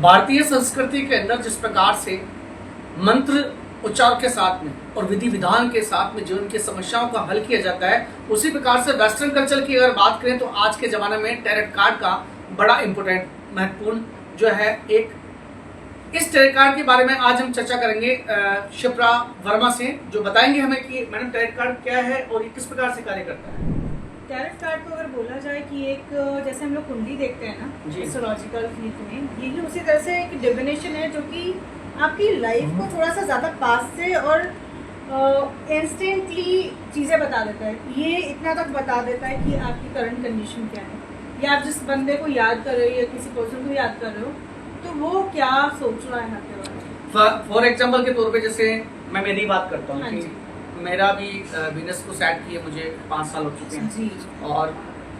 भारतीय संस्कृति के अंदर जिस प्रकार से मंत्र उच्चार के साथ में और विधि विधान के साथ में जीवन की समस्याओं का हल किया जाता है, उसी प्रकार से वेस्टर्न कल्चर की अगर बात करें तो आज के ज़माने में टैरेट कार्ड का बड़ा इम्पोर्टेंट महत्वपूर्ण जो है एक इस टैरेट कार्ड के बारे में आज हम चर्चा करेंगे शिप्रा वर्मा से, जो बताएंगे हमें कि मैडम टैरेट कार्ड क्या है और ये किस प्रकार से कार्य करता है। टैरेट कार्ड को अगर बोला जाए कि एक जैसे हम लोग कुंडली देखते हैं ना एस्ट्रोलॉजिकल फील्ड में, यही उसी तरह से एक डिविनेशन है जो कि आपकी लाइफ को थोड़ा सा ज़्यादा पास से और इंस्टेंटली चीज़ें बता देता है। ये इतना तक बता देता है कि आपकी करंट कंडीशन क्या है, या आप जिस बंदे को याद कर रहे हो या किसी पर्सन को याद कर रहे हो तो वो क्या सोच रहा है आपके बारे में। फॉर एग्जाम्पल के तौर पे जैसे मैं मेरी बात करता हूँ कि मेरा भी बिजनेस को सेट किए मुझे 5 साल हो चुके हैं जी। और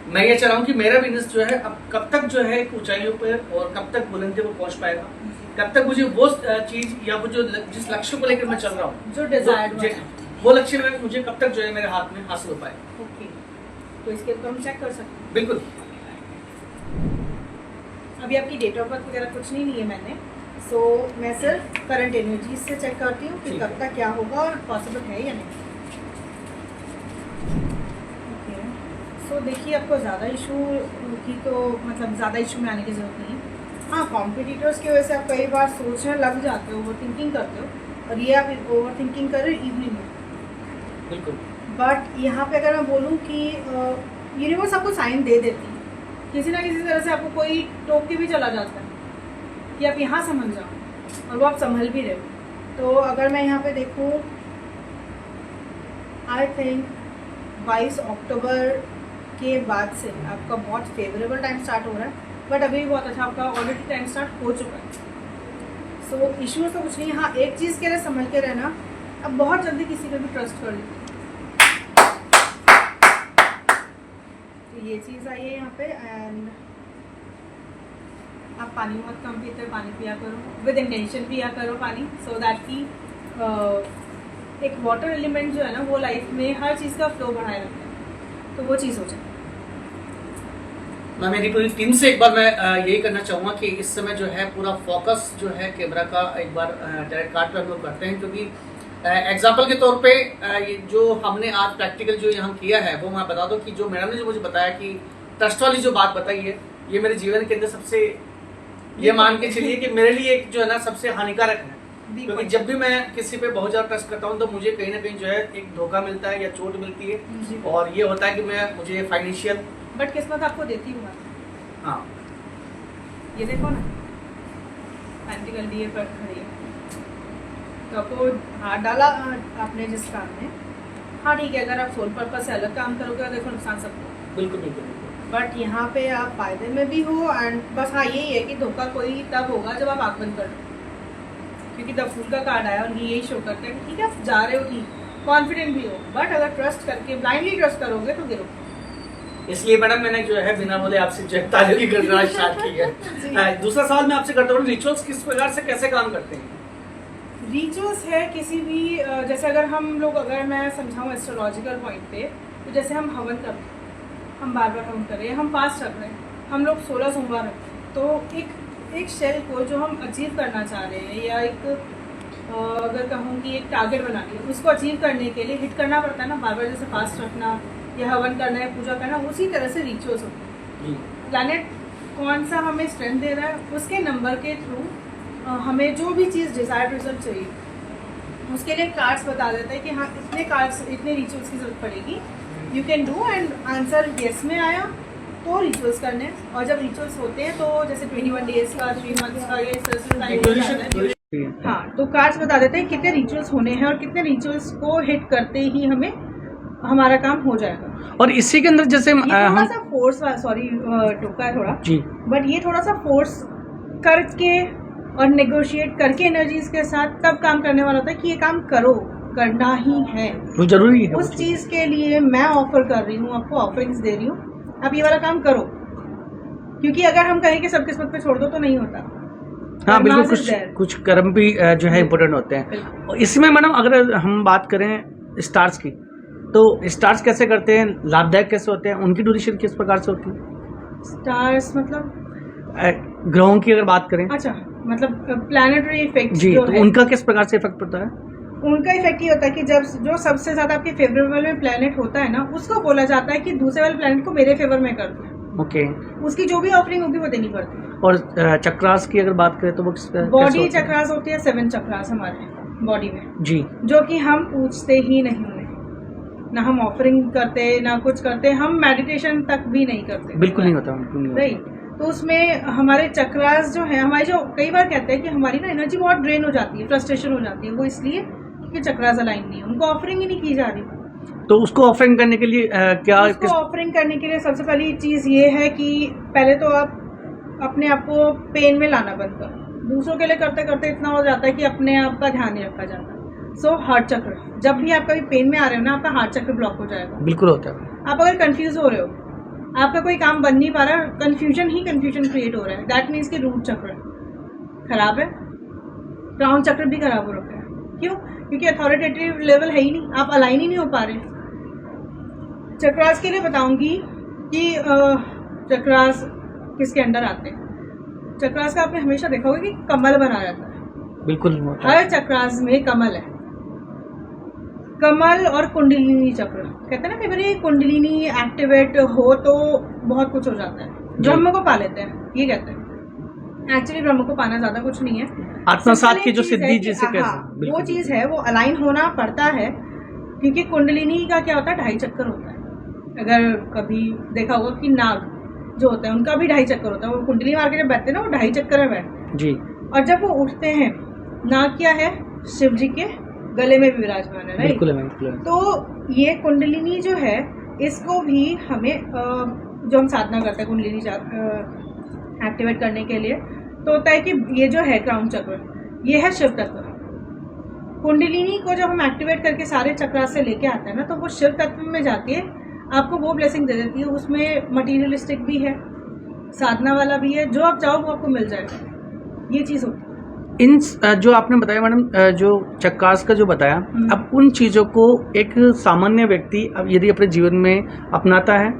मैं ये चाह रहा हूँ कि मेरा बिजनेस जो है अब कब तक जो है ऊंचाइयों पर और कब तक बुलंदी पर पहुँच पाएगा, कब तक मुझे वो चीज या वो जो जिस लक्ष्य को लेकर मैं चल रहा हूँ जो डिजायर्ड वो लक्ष्य में मुझे कब तक जो है मेरे हाथ में हासिल हो पाएगा। ओके, तो इसके ऊपर हम चेक कर सकते हैं। बिल्कुल। अभी आपकी डेट ऑफ बर्थ वगैरह कुछ नहीं है मैंने, सो मैं सिर्फ करंट एनर्जी से चेक करती हूँ कि कब तक क्या होगा और पॉसिबल है या नहीं। ओके, सो देखिए आपको ज़्यादा इशू की तो मतलब ज़्यादा इशू में आने की ज़रूरत नहीं है। हाँ, कॉम्पिटिटर्स की वजह से आप कई बार सोचने लग जाते हो, ओवर थिंकिंग करते हो, और ये आप ओवर थिंकिंग कर रहे हो इवनिंग में। बिल्कुल। बट यहाँ पे अगर मैं बोलूँ कि यूनिवर्स आपको साइन दे देती है, किसी ना किसी तरह से आपको कोई टोक के भी चला जाता है कि आप यहाँ समझ जाओ, और वो आप संभल भी रहे हो। तो अगर मैं यहाँ पे देखूँ, आई थिंक 22 अक्टूबर के बाद से आपका बहुत फेवरेबल टाइम स्टार्ट हो रहा है, बट अभी भी बहुत अच्छा आपका ऑलरेडी टाइम स्टार्ट हो चुका है। सो इश्यूज तो कुछ नहीं। हाँ, एक चीज़ के लिए संभल के रहना, अब बहुत जल्दी किसी पे भी ट्रस्ट कर लेते। तो ये चीज़ आई है यहाँ पे। एंड आप पानी बहुत कम पीते हो, पानी पिया करो, विद इंटेंशन पिया करो पानी, सो दैट कि एक वाटर एलिमेंट जो है ना वो लाइफ में हर चीज़ का फ्लो बढ़ाए रखता है, तो वो चीज़ हो जाए। मैं मेरी पूरी टीम से एक बार मैं यही करना चाहूँगा कि इस समय जो है पूरा फोकस जो है कैमरा का एक बार टैरेट कार्ड पर हम लोग करते हैं, क्योंकि एग्जाम्पल के तौर पे ये जो हमने आज प्रैक्टिकल जो यहाँ किया है वो मैं बता दूं कि जो मैडम ने जो मुझे बताया कि ट्रस्ट वाली जो बात बताई है, ये मेरे जीवन के अंदर सबसे ये मान के चलिए कि मेरे लिए एक जो है ना सबसे हानिकारक है, क्योंकि जब भी मैं किसी पे बहुत ज़्यादा ट्रस्ट करता हूँ तो मुझे कहीं ना कहीं जो है एक धोखा मिलता है या चोट मिलती है, और ये होता है कि मुझे फाइनेंशियल बट किस्मत आपको देती हुआ। हाँ, ये देखो ना, पेंटिकल दिए पर खड़ी है, तो आपको हाथ डाला आपने जिस काम में। हाँ ठीक है, अगर आप सोल पर्पस से अलग काम करोगे तो देखो नुकसान सबको। बिल्कुल बिल्कुल। बट यहाँ पे आप फायदे में भी हो, एंड बस हाँ यही है कि धोखा कोई तब होगा जब आप आँख बंद कर लो, क्योंकि द फूल का कार्ड आया और यही शो करता है कि ठीक है आप जा रहे हो, ठीक कॉन्फिडेंट भी हो, बट अगर ट्रस्ट करके ब्लाइंडली ट्रस्ट करोगे तो गिरो। इसलिए मैडम मैंने जो है बिना बोले आपसे जो है ताली करना स्टार्ट की है। दूसरा सवाल मैं आपसे करता हूँ, रिचुअल्स किस प्रकार से कैसे काम करते हैं? रिचुअल्स है किसी भी जैसे अगर हम लोग, अगर मैं समझाऊँ एस्ट्रोलॉजिकल पॉइंट पे, तो जैसे हम हवन कर रहे हैं, हम बार बार हवन कर रहे हैं, हम फास्ट रख रहे हैं, हम लोग 16 सोमवार रखते हैं, तो एक शेल को जो हम अचीव करना चाह रहे हैं, या एक अगर कहूँ कि एक टारगेट बना लिया, उसको अचीव करने के लिए हिट करना पड़ता है ना बार बार, जैसे फास्ट रखना या हवन करना या पूजा करना, उसी तरह से रिचुअल्स होते हैं। प्लैनेट कौन सा हमें स्ट्रेंथ दे रहा है, उसके नंबर के थ्रू हमें जो भी चीज़ डिज़ायर्ड रिजल्ट चाहिए, उसके लिए कार्ड्स बता देता है कि हाँ इतने कार्ड्स, इतने रिचुअल्स की जरूरत पड़ेगी, you can do. And answer yes में आया तो रिचुअल्स करने, और जब रिचुअल्स होते हैं तो जैसे 21 डेज का, 3 मंथ्स का, ये हाँ, तो कार्ड्स बता देते हैं कितने रिचुअल्स होने हैं और कितने रिचुअल्स को हिट करते ही हमें हमारा काम हो जाएगा। और इसी के अंदर जैसे थोड़ा सा फोर्स, सॉरी टोका है थोड़ा जी, बट ये थोड़ा सा फोर्स करके और नेगोशिएट करके एनर्जीज के साथ तब काम करने वाला होता है कि ये काम करो, करना ही है, वो जरूरी है। उस चीज के लिए मैं ऑफर कर रही हूँ, आपको ऑफरिंग्स दे रही हूँ, आप ये वाला काम करो, क्योंकि अगर हम कहें कि सब किस्मत पे छोड़ दो तो नहीं होता। हाँ बिल्कुल, कुछ कर्म भी जो है इम्पोर्टेंट होते हैं। इसमें मैडम अगर हम बात करें स्टार्स की, तो स्टार्स कैसे करते हैं, लाभदायक कैसे होते हैं, उनकी ड्यूरेशन किस प्रकार से होती है? स्टार्स मतलब ग्रहों की अगर बात करें, अच्छा मतलब प्लानिटरी इफेक्ट जी, जो तो है, उनका किस प्रकार से इफेक्ट पड़ता है? उनका इफेक्ट ये होता है कि जब जो सबसे ज्यादा आपके फेवरेबल में प्लेनेट होता है ना, उसको बोला जाता है कि दूसरे वाले प्लेनेट को मेरे फेवर में कर दो। ओके। उसकी जो भी ऑफरिंग होगी वो देनी पड़ती है। और चक्रास की अगर बात करें तो वो कैसे बॉडी होता है? चक्रास होती है 7 चक्रास हमारे बॉडी में, जी, जो कि हम पूछते ही नहीं उन्हें, ना हम ऑफरिंग करते ना कुछ करते, हम मेडिटेशन तक भी नहीं करते, बिल्कुल नहीं होता, बिल्कुल नहीं होता। राइट। तो उसमें हमारे चक्रास जो है, हमारी जो कई बार कहते हैं कि हमारी ना एनर्जी बहुत ड्रेन हो जाती है, फ्रस्ट्रेशन हो जाती है, वो इसलिए कि चक्रास अलाइन नहीं है, उनको ऑफरिंग ही नहीं की जा रही। तो उसको ऑफरिंग करने के लिए क्या उसको ऑफरिंग करने के लिए सबसे पहली चीज़ ये है कि पहले तो आप अपने आप को पेन में लाना बंद करो। दूसरों के लिए करते करते इतना हो जाता है कि अपने आप का ध्यान नहीं रखा जाता। सो हार्ट चक्र, जब भी आप कभी पेन में आ रहे हो ना, आपका हार्ट चक्र ब्लॉक हो जाएगा। बिल्कुल होता है। आप अगर कंफ्यूज हो रहे हो, आपका कोई काम बन नहीं पा रहा, कंफ्यूजन ही कंफ्यूजन क्रिएट हो रहा है, दैट मीन्स कि रूट चक्र खराब है, क्राउन चक्र भी खराब हो रखा है। क्यों? क्योंकि अथॉरिटेटिव लेवल है ही नहीं, आप अलाइन ही नहीं हो पा रहे। चक्रास के लिए बताऊंगी कि चक्रास किसके अंडर आते हैं। चक्रास का आपने हमेशा देखा होगा कि कमल बना रहता है। बिल्कुल होता है। हर चक्रास में कमल है, कमल और कुंडलिनी चक्र। कहते हैं ना, कई बार कुंडलिनी एक्टिवेट हो तो बहुत कुछ हो जाता है, ब्रह्म को पा लेते हैं, ये कहते हैं। एक्चुअली ब्रह्म को पाना ज्यादा कुछ नहीं है, आत्मसात की जो चीज़ है सिद्धि कि जिसे हाँ, कहते हैं, वो चीज है, वो अलाइन होना पड़ता है। क्योंकि कुंडलिनी का क्या होता है, 2.5 चक्कर होता है। अगर कभी देखा होगा कि नाग जो होता है उनका भी 2.5 चक्कर होता है, वो कुंडली मार के जब बैठते हैं ना, वो 2.5 चक्कर में बैठते जी। हैं। और जब वो उठते हैं, नाग क्या है, शिव जी के गले में भी विराजमान है, राइट। बिल्कुल है, बिल्कुल है। तो ये कुंडलिनी जो है, इसको भी हमें जो हम साधना करते हैं कुंडलिनी एक्टिवेट करने के लिए, तो होता है कि ये जो है क्राउन चक्र, ये है शिव तत्व। कुंडलिनी को जब हम एक्टिवेट करके सारे चक्रा से लेके आते हैं ना, तो वो शिव तत्व में जाके आपको वो ब्लेसिंग दे देती है। उसमें मटीरियलिस्टिक भी है, साधना वाला भी है, जो आप चाहो वो आपको मिल जाएगा, ये चीज़ होती है। इन जो आपने बताया मैडम, जो चक्रास का जो बताया, अब उन चीज़ों को एक सामान्य व्यक्ति अब यदि अपने जीवन में अपनाता है,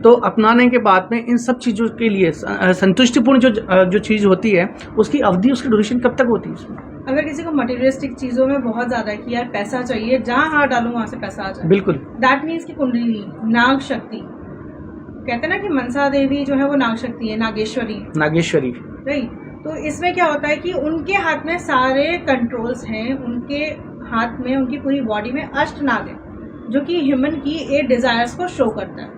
तो अपनाने के बाद में इन सब चीज़ों के लिए संतुष्टिपूर्ण जो चीज़ होती है, उसकी अवधि, उसकी ड्यूरेशन कब तक होती है उसमें? अगर किसी को मटेरियलिस्टिक चीज़ों में बहुत ज़्यादा है कि यार पैसा चाहिए, जहाँ हाथ डालूँ वहाँ से पैसा आ जाए, बिल्कुल, दैट मीन्स कि कुंडलिनी नाग शक्ति, कहते हैं ना कि मनसा देवी जो है वो नाग शक्ति है, नागेश्वरी, राइट। तो इसमें क्या होता है कि उनके हाथ में सारे कंट्रोल्स हैं, उनके हाथ में, उनकी पूरी बॉडी में अष्टनाग है, जो कि ह्यूमन की 8 डिजायर्स को शो करता है।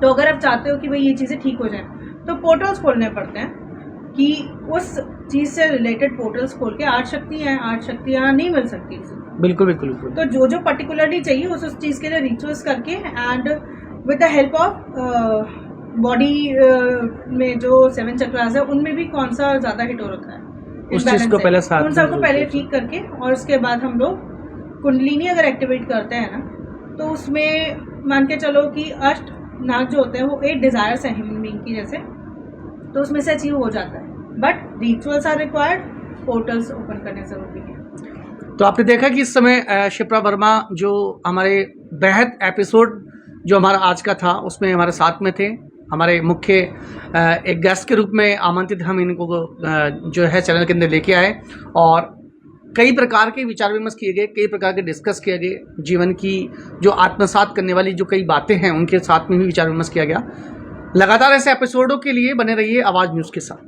तो अगर आप चाहते हो कि भाई ये चीज़ें ठीक हो जाए, तो पोर्टल्स खोलने पड़ते हैं कि उस चीज़ से रिलेटेड पोर्टल्स खोल के 8 शक्तियाँ नहीं मिल सकती। बिल्कुल बिल्कुल बिल्कुल। तो जो पर्टिकुलरली चाहिए उस चीज़ के लिए रिचुअल्स करके, and with the help of body में जो 7 चक्रास है, उनमें भी कौन सा ज़्यादा हिट हो रखा है, उस चीज़ को पहले साथ उन सबको पहले ठीक करके, और उसके बाद हम लोग कुंडलिनी अगर एक्टिवेट करते हैं ना, तो उसमें मान के चलो कि अष्ट नाग जो होते हैं वो 8 डिजायर्स हैं ह्यूमन बीइंग की जैसे, तो उसमें से अचीव हो जाता है। But rituals are required, portals open करने जरूरी है। तो आपने देखा कि इस समय शिप्रा वर्मा जो हमारे बेहद एपिसोड जो हमारा आज का था, उसमें हमारे साथ में थे, हमारे मुख्य एक गेस्ट के रूप में आमंत्रित हम इनको जो है चैनल के अंदर लेके आए, और कई प्रकार के विचार विमर्श किए गए, कई प्रकार के डिस्कस किए गए, जीवन की जो आत्मसात करने वाली जो कई बातें हैं उनके साथ में भी विचार विमर्श किया गया। लगातार ऐसे एपिसोडों के लिए बने रहिए आवाज़ न्यूज़ के साथ।